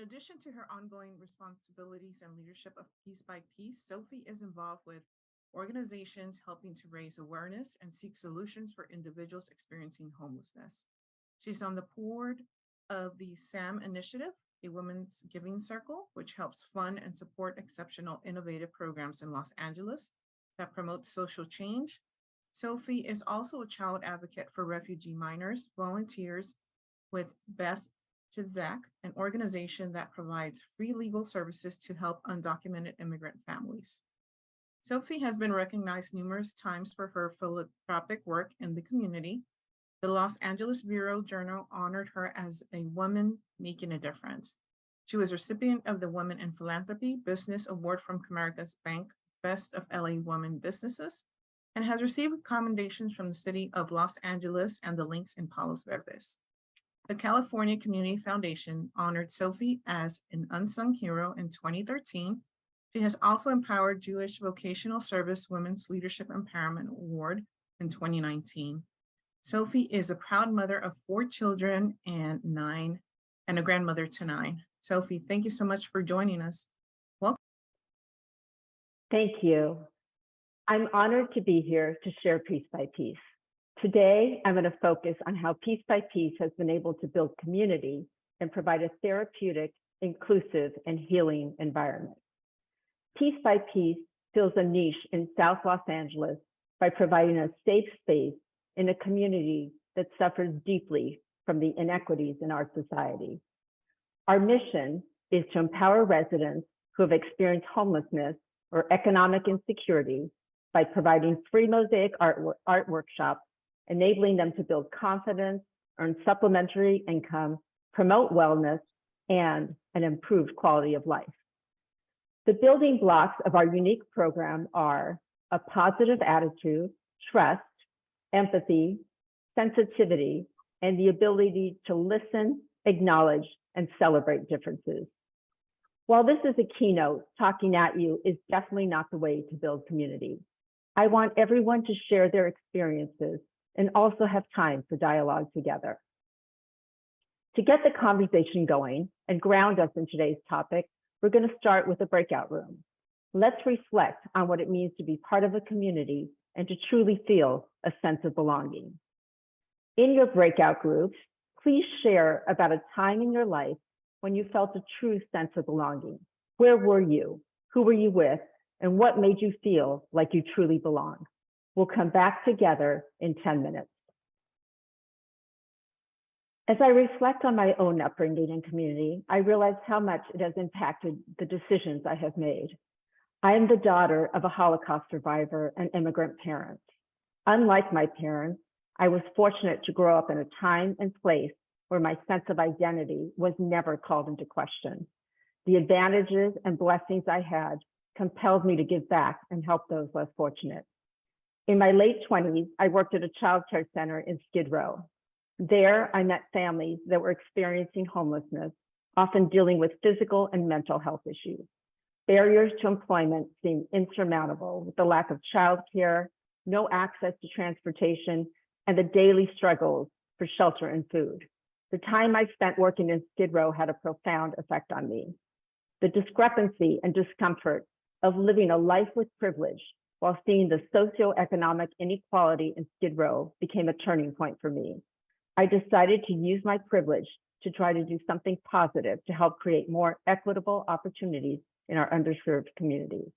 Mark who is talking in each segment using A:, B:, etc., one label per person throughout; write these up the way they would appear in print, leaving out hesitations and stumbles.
A: addition to her ongoing responsibilities and leadership of Piece by Piece, Sophie is involved with organizations helping to raise awareness and seek solutions for individuals experiencing homelessness. She's on the board of the SAM Initiative, a women's giving circle, which helps fund and support exceptional innovative programs in Los Angeles that promote social change. Sophie is also a child advocate for refugee minors, volunteers with Beth to Zach, an organization that provides free legal services to help undocumented immigrant families. Sophie has been recognized numerous times for her philanthropic work in the community. The Los Angeles Bureau Journal honored her as a woman making a difference. She was recipient of the Women in Philanthropy Business Award from Comerica's Bank Best of LA Women Businesses, and has received commendations from the city of Los Angeles and the Links in Palos Verdes. The California Community Foundation honored Sophie as an unsung hero in 2013. She has also empowered Jewish Vocational Service Women's Leadership Empowerment Award in 2019. Sophie is a proud mother of 4 children and a grandmother to 9. Sophie, thank you so much for joining us. Welcome.
B: Thank you. I'm honored to be here to share Piece by Piece. Today, I'm going to focus on how Piece by Piece has been able to build community and provide a therapeutic, inclusive, and healing environment. Piece by Piece fills a niche in South Los Angeles by providing a safe space in a community that suffers deeply from the inequities in our society. Our mission is to empower residents who have experienced homelessness or economic insecurity by providing free mosaic art workshops, enabling them to build confidence, earn supplementary income, promote wellness, and an improved quality of life. The building blocks of our unique program are a positive attitude, trust, empathy, sensitivity, and the ability to listen, acknowledge, and celebrate differences. While this is a keynote, talking at you is definitely not the way to build community. I want everyone to share their experiences and also have time for dialogue together. To get the conversation going and ground us in today's topic, we're going to start with a breakout room. Let's reflect on what it means to be part of a community and to truly feel a sense of belonging. In your breakout groups, please share about a time in your life when you felt a true sense of belonging. Where were you? Who were you with? And what made you feel like you truly belong? We'll come back together in 10 minutes. As I reflect on my own upbringing and community, I realize how much it has impacted the decisions I have made. I am the daughter of a Holocaust survivor and immigrant parent. Unlike my parents, I was fortunate to grow up in a time and place where my sense of identity was never called into question. The advantages and blessings I had compelled me to give back and help those less fortunate. In my late 20s, I worked at a child care center in Skid Row. There, I met families that were experiencing homelessness, often dealing with physical and mental health issues. Barriers to employment seemed insurmountable with the lack of childcare, no access to transportation, and the daily struggles for shelter and food. The time I spent working in Skid Row had a profound effect on me. The discrepancy and discomfort of living a life with privilege while seeing the socioeconomic inequality in Skid Row became a turning point for me. I decided to use my privilege to try to do something positive to help create more equitable opportunities in our underserved communities.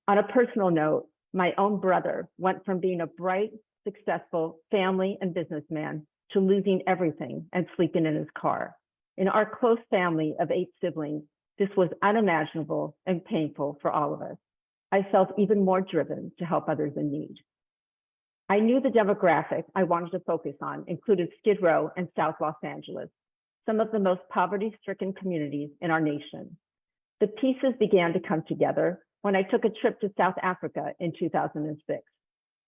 B: On a personal note, my own brother went from being a bright, successful family and businessman to losing everything and sleeping in his car. In our close family of 8 siblings, this was unimaginable and painful for all of us. I felt even more driven to help others in need. I knew the demographic I wanted to focus on included Skid Row and South Los Angeles, some of the most poverty-stricken communities in our nation. The pieces began to come together when I took a trip to South Africa in 2006.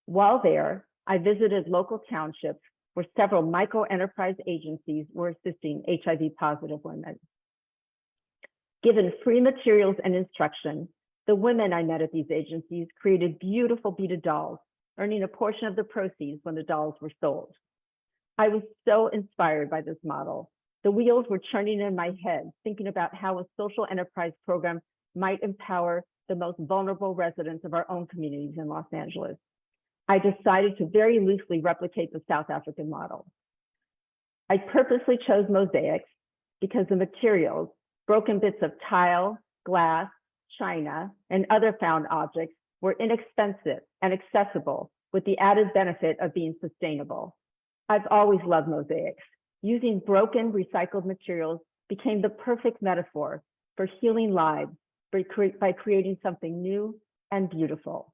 B: While there, I visited local townships where several micro-enterprise agencies were assisting HIV-positive women. Given free materials and instruction, the women I met at these agencies created beautiful beaded dolls, earning a portion of the proceeds when the dolls were sold. I was so inspired by this model The wheels were churning in my head, thinking about how a social enterprise program might empower the most vulnerable residents of our own communities in Los Angeles. I decided to very loosely replicate the South African model. I purposely chose mosaics because the materials, broken bits of tile, glass, china, and other found objects, were inexpensive and accessible with the added benefit of being sustainable. I've always loved mosaics. Using broken, recycled materials became the perfect metaphor for healing lives by creating something new and beautiful.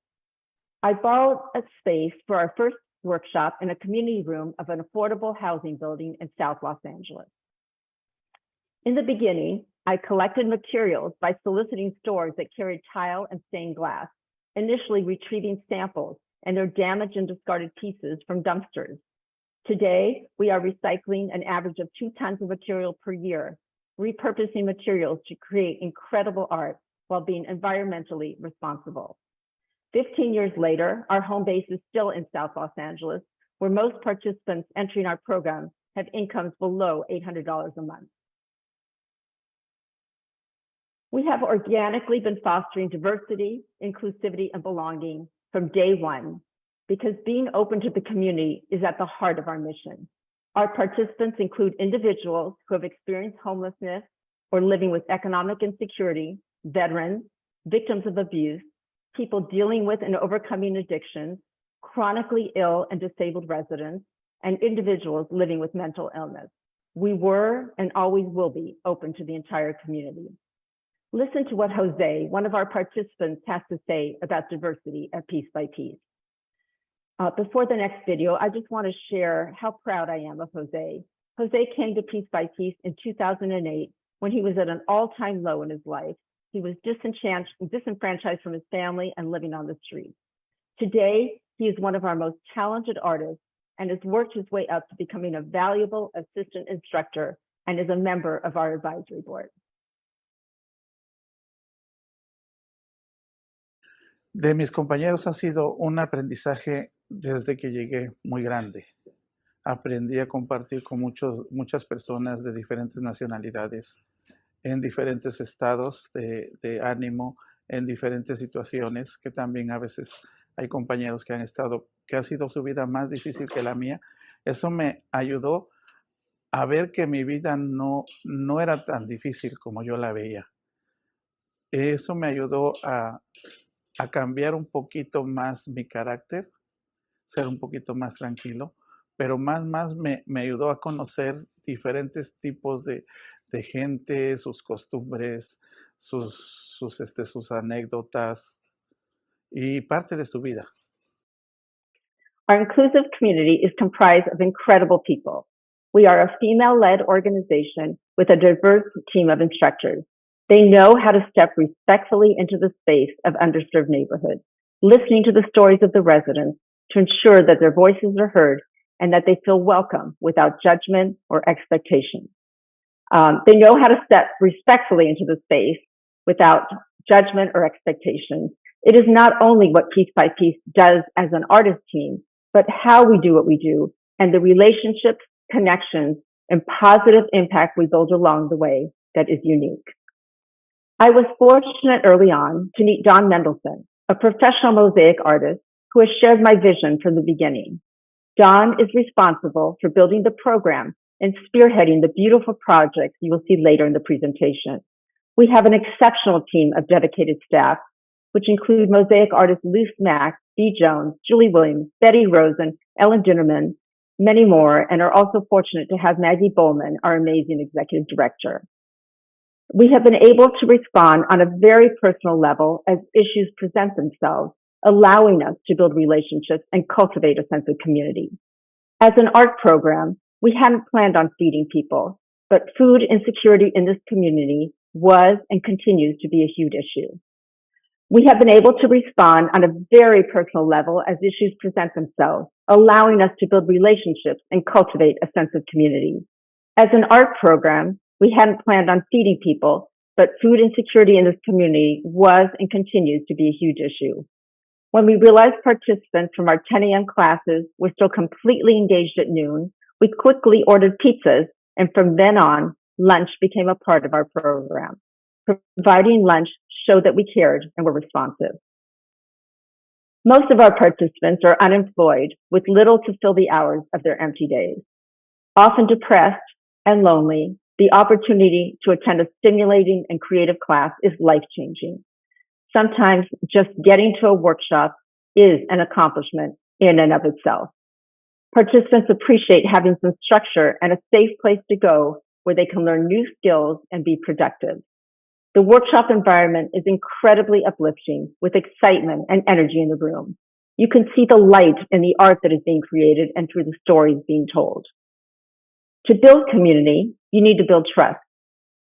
B: I borrowed a space for our first workshop in a community room of an affordable housing building in South Los Angeles. In the beginning, I collected materials by soliciting stores that carried tile and stained glass, initially retrieving samples and their damaged and discarded pieces from dumpsters. Today, we are recycling an average of 2 tons of material per year, repurposing materials to create incredible art while being environmentally responsible. 15 years later, our home base is still in South Los Angeles, where most participants entering our program have incomes below $800 a month. We have organically been fostering diversity, inclusivity, and belonging from day one, because being open to the community is at the heart of our mission. Our participants include individuals who have experienced homelessness or living with economic insecurity, veterans, victims of abuse, people dealing with and overcoming addictions, chronically ill and disabled residents, and individuals living with mental illness. We were and always will be open to the entire community. Listen to what Jose, one of our participants, has to say about diversity at Piece by Piece. Before the next video, I just want to share how proud I am of Jose. Jose came to Piece by Piece in 2008 when he was at an all-time low in his life. He was disenfranchised from his family and living on the street. Today, he is one of our most talented artists and has worked his way up to becoming a valuable assistant instructor and is a member of our advisory board.
C: De mis compañeros ha sido un aprendizaje desde que llegué muy grande. Aprendí a compartir con muchas personas de diferentes nacionalidades, en diferentes estados de ánimo, en diferentes situaciones, que también a veces hay compañeros que ha sido su vida más difícil que la mía. Eso me ayudó a ver que mi vida no era tan difícil como yo la veía. Eso me ayudó a cambiar un poquito más mi carácter, ser un poquito más tranquilo, pero más me ayudó a conocer diferentes tipos de gente, sus costumbres, sus anécdotas y parte de su vida.
B: Our inclusive community is comprised of incredible people. We are a female-led organization with a diverse team of instructors. They know how to step respectfully into the space of underserved neighborhoods, listening to the stories of the residents to ensure that their voices are heard and that they feel welcome without judgment or expectation. They know how to step respectfully into the space without judgment or expectation. It is not only what Piece by Piece does as an artist team, but how we do what we do and the relationships, connections, and positive impact we build along the way that is unique. I was fortunate early on to meet Don Mendelson, a professional mosaic artist who has shared my vision from the beginning. Don is responsible for building the program and spearheading the beautiful projects you will see later in the presentation. We have an exceptional team of dedicated staff, which include mosaic artists Luce Mack, Dee Jones, Julie Williams, Betty Rosen, Ellen Dinnerman, many more, and are also fortunate to have Maggie Bowman, our amazing executive director. We have been able to respond on a very personal level as issues present themselves, allowing us to build relationships and cultivate a sense of community. As an art program, we hadn't planned on feeding people, but food insecurity in this community was and continues to be a huge issue. We have been able to respond on a very personal level as issues present themselves, allowing us to build relationships and cultivate a sense of community. As an art program, we hadn't planned on feeding people, but food insecurity in this community was and continues to be a huge issue. When we realized participants from our 10 a.m. classes were still completely engaged at noon, we quickly ordered pizzas and from then on, lunch became a part of our program. Providing lunch showed that we cared and were responsive. Most of our participants are unemployed with little to fill the hours of their empty days. Often depressed and lonely, the opportunity to attend a stimulating and creative class is life-changing. Sometimes just getting to a workshop is an accomplishment in and of itself. Participants appreciate having some structure and a safe place to go where they can learn new skills and be productive. The workshop environment is incredibly uplifting with excitement and energy in the room. You can see the light in the art that is being created and through the stories being told. To build community, you need to build trust.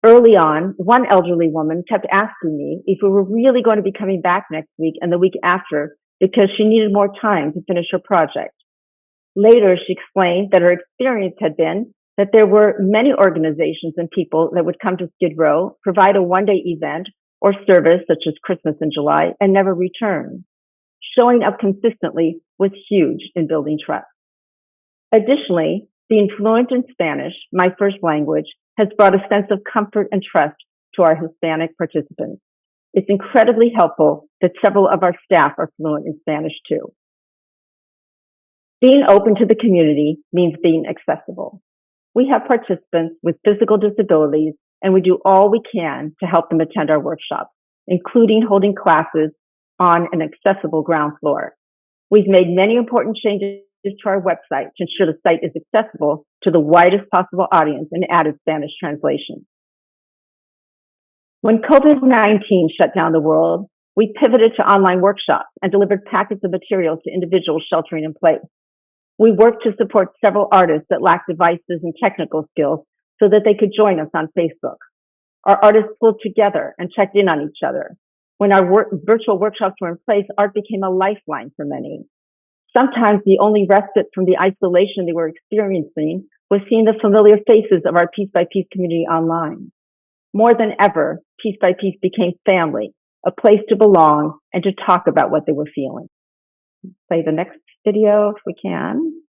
B: Early on, one elderly woman kept asking me if we were really going to be coming back next week and the week after because she needed more time to finish her project. Later, she explained that her experience had been that there were many organizations and people that would come to Skid Row, provide a one-day event or service such as Christmas in July, and never return. Showing up consistently was huge in building trust. Additionally, being fluent in Spanish, my first language, has brought a sense of comfort and trust to our Hispanic participants. It's incredibly helpful that several of our staff are fluent in Spanish too. Being open to the community means being accessible. We have participants with physical disabilities, and we do all we can to help them attend our workshops, including holding classes on an accessible ground floor. We've made many important changes to our website to ensure the site is accessible to the widest possible audience and added Spanish translation. When COVID-19 shut down the world, we pivoted to online workshops and delivered packets of materials to individuals sheltering in place. We worked to support several artists that lacked devices and technical skills so that they could join us on Facebook. Our artists pulled together and checked in on each other. When our virtual workshops were in place, art became a lifeline for many. Sometimes the only respite from the isolation they were experiencing was seeing the familiar faces of our Piece by Piece community online. More than ever, Piece by Piece became family, a place to belong and to talk about what they were feeling. Play the next video if we can.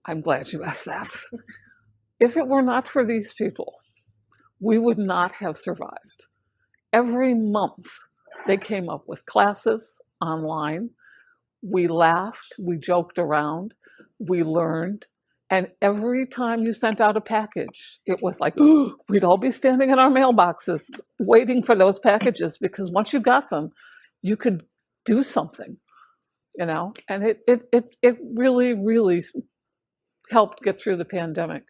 D: I'm glad you asked that. If it were not for these people, we would not have survived. Every month, they came up with classes online. We laughed, we joked around, we learned, and every time you sent out a package, it was like, oh, we'd all be standing in our mailboxes waiting for those packages, because once you got them, you could do something, you know, and it really, really helped get through the pandemic.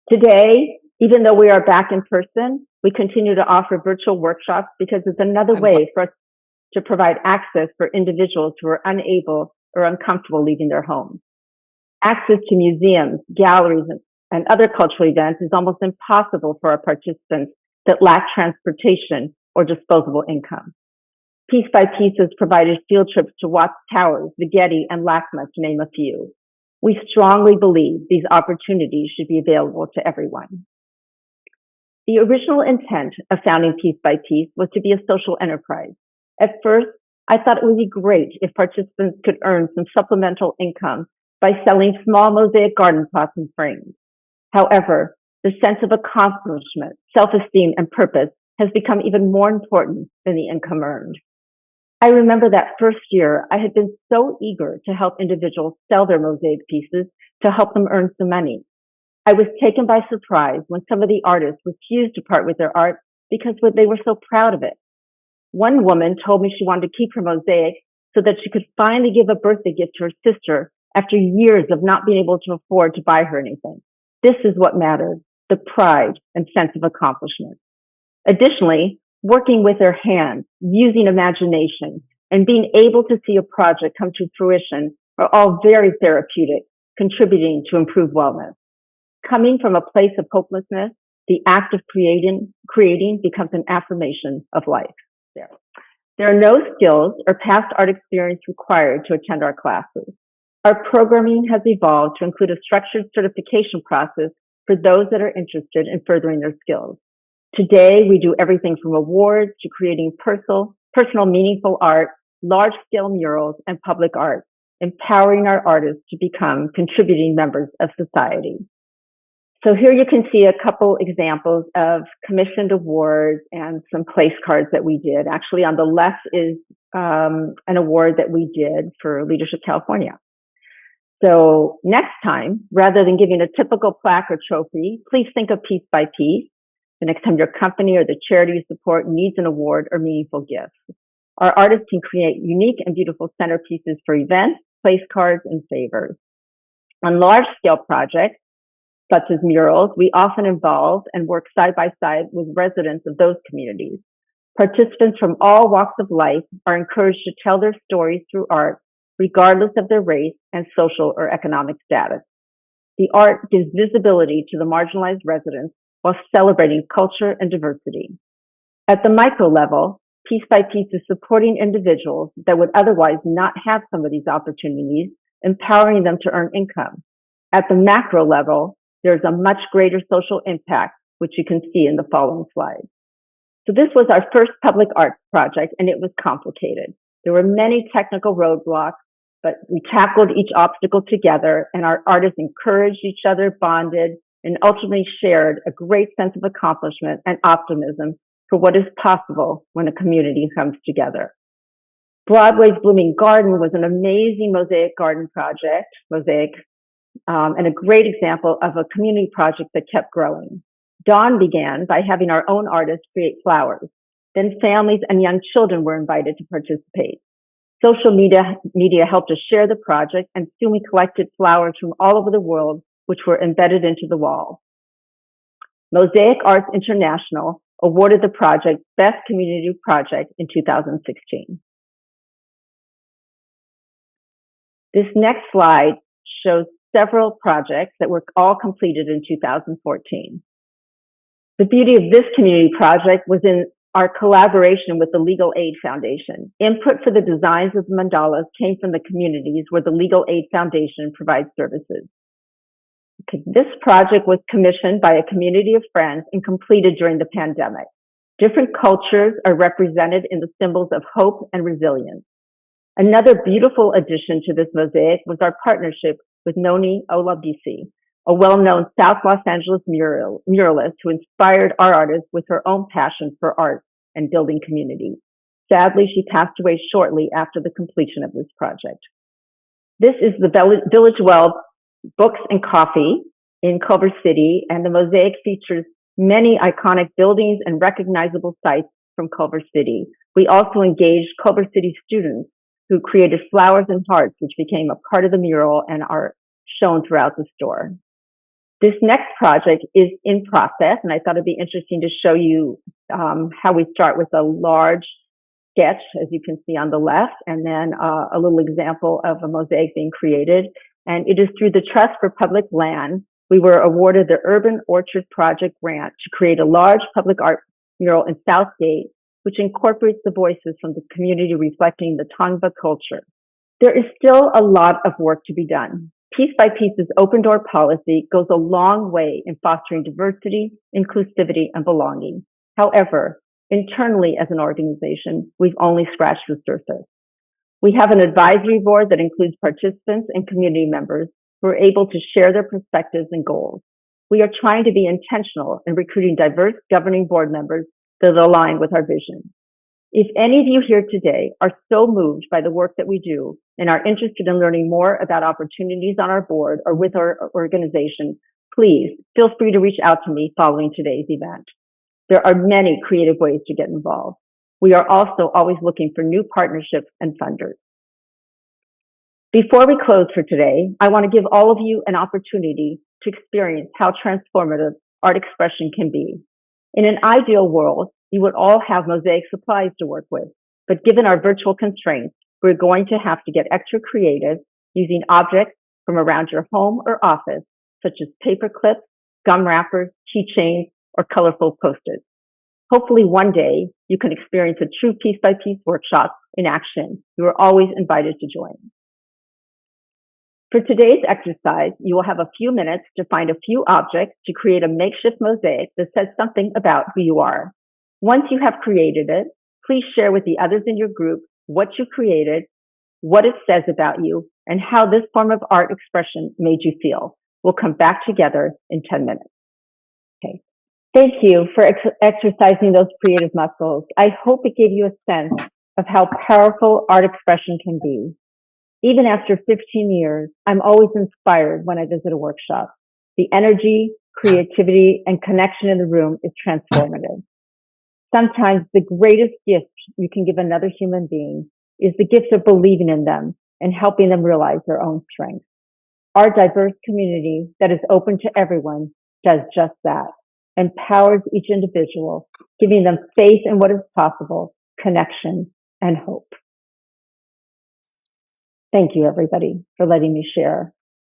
B: Today, even though we are back in person, we continue to offer virtual workshops because it's another way for us to provide access for individuals who are unable or uncomfortable leaving their homes. Access to museums, galleries, and other cultural events is almost impossible for our participants that lack transportation or disposable income. Piece by Piece has provided field trips to Watts Towers, the Getty, and LACMA, to name a few. We strongly believe these opportunities should be available to everyone. The original intent of founding Piece by Piece was to be a social enterprise. At first, I thought it would be great if participants could earn some supplemental income by selling small mosaic garden pots and frames. However, the sense of accomplishment, self-esteem, and purpose has become even more important than the income earned. I remember that first year, I had been so eager to help individuals sell their mosaic pieces to help them earn some money. I was taken by surprise when some of the artists refused to part with their art because they were so proud of it. One woman told me she wanted to keep her mosaic so that she could finally give a birthday gift to her sister after years of not being able to afford to buy her anything. This is what matters, the pride and sense of accomplishment. Additionally, working with their hands, using imagination, and being able to see a project come to fruition are all very therapeutic, contributing to improved wellness. Coming from a place of hopelessness, the act of creating becomes an affirmation of life. There are no skills or past art experience required to attend our classes. Our programming has evolved to include a structured certification process for those that are interested in furthering their skills. Today, we do everything from awards to creating personal, meaningful art, large-scale murals, and public art, empowering our artists to become contributing members of society. So here you can see a couple examples of commissioned awards and some place cards that we did. Actually, on the left is an award that we did for Leadership California. So next time, rather than giving a typical plaque or trophy, please think of piece by piece. The next time your company or the charity you support needs an award or meaningful gift. Our artists can create unique and beautiful centerpieces for events, place cards, and favors. On large-scale projects, such as murals, we often involve and work side by side with residents of those communities. Participants from all walks of life are encouraged to tell their stories through art, regardless of their race and social or economic status. The art gives visibility to the marginalized residents while celebrating culture and diversity. At the micro level, Piece by Piece is supporting individuals that would otherwise not have some of these opportunities, empowering them to earn income. At the macro level, there's a much greater social impact, which you can see in the following slides. So this was our first public art project, and it was complicated. There were many technical roadblocks, but we tackled each obstacle together, and our artists encouraged each other, bonded, and ultimately shared a great sense of accomplishment and optimism for what is possible when a community comes together. Broadway's Blooming Garden was an amazing mosaic garden project, and a great example of a community project that kept growing. Dawn began by having our own artists create flowers. Then families and young children were invited to participate. Social media helped us share the project, and soon we collected flowers from all over the world, which were embedded into the wall. Mosaic Arts International awarded the project Best Community Project in 2016. This next slide shows several projects that were all completed in 2014. The beauty of this community project was in our collaboration with the Legal Aid Foundation. Input for the designs of the mandalas came from the communities where the Legal Aid Foundation provides services. This project was commissioned by a community of friends and completed during the pandemic. Different cultures are represented in the symbols of hope and resilience. Another beautiful addition to this mosaic was our partnership with Noni Olabisi, a well-known South Los Angeles muralist who inspired our artists with her own passion for art and building community. Sadly, she passed away shortly after the completion of this project. This is the Village Well Books and Coffee in Culver City, and the mosaic features many iconic buildings and recognizable sites from Culver City. We also engaged Culver City students who created flowers and hearts, which became a part of the mural and are shown throughout the store. This next project is in process, and I thought it'd be interesting to show you how we start with a large sketch, as you can see on the left, and then a little example of a mosaic being created. And it is through the Trust for Public Land, we were awarded the Urban Orchard Project grant to create a large public art mural in Southgate, which incorporates the voices from the community reflecting the Tongva culture. There is still a lot of work to be done. Piece by Piece's open door policy goes a long way in fostering diversity, inclusivity, and belonging. However, internally as an organization, we've only scratched the surface. We have an advisory board that includes participants and community members who are able to share their perspectives and goals. We are trying to be intentional in recruiting diverse governing board members that align with our vision. If any of you here today are so moved by the work that we do and are interested in learning more about opportunities on our board or with our organization, please feel free to reach out to me following today's event. There are many creative ways to get involved. We are also always looking for new partnerships and funders. Before we close for today, I want to give all of you an opportunity to experience how transformative art expression can be. In an ideal world, you would all have mosaic supplies to work with, but given our virtual constraints, we're going to have to get extra creative using objects from around your home or office, such as paper clips, gum wrappers, keychains, or colorful Post-its. Hopefully one day you can experience a true piece by piece workshop in action. You are always invited to join. For today's exercise, you will have a few minutes to find a few objects to create a makeshift mosaic that says something about who you are. Once you have created it, please share with the others in your group what you created, what it says about you, and how this form of art expression made you feel. We'll come back together in 10 minutes. Okay. Thank you for exercising those creative muscles. I hope it gave you a sense of how powerful art expression can be. Even after 15 years, I'm always inspired when I visit a workshop. The energy, creativity, and connection in the room is transformative. Sometimes the greatest gift you can give another human being is the gift of believing in them and helping them realize their own strengths. Our diverse community that is open to everyone does just that, empowers each individual, giving them faith in what is possible, connection, and hope. Thank you, everybody, for letting me share.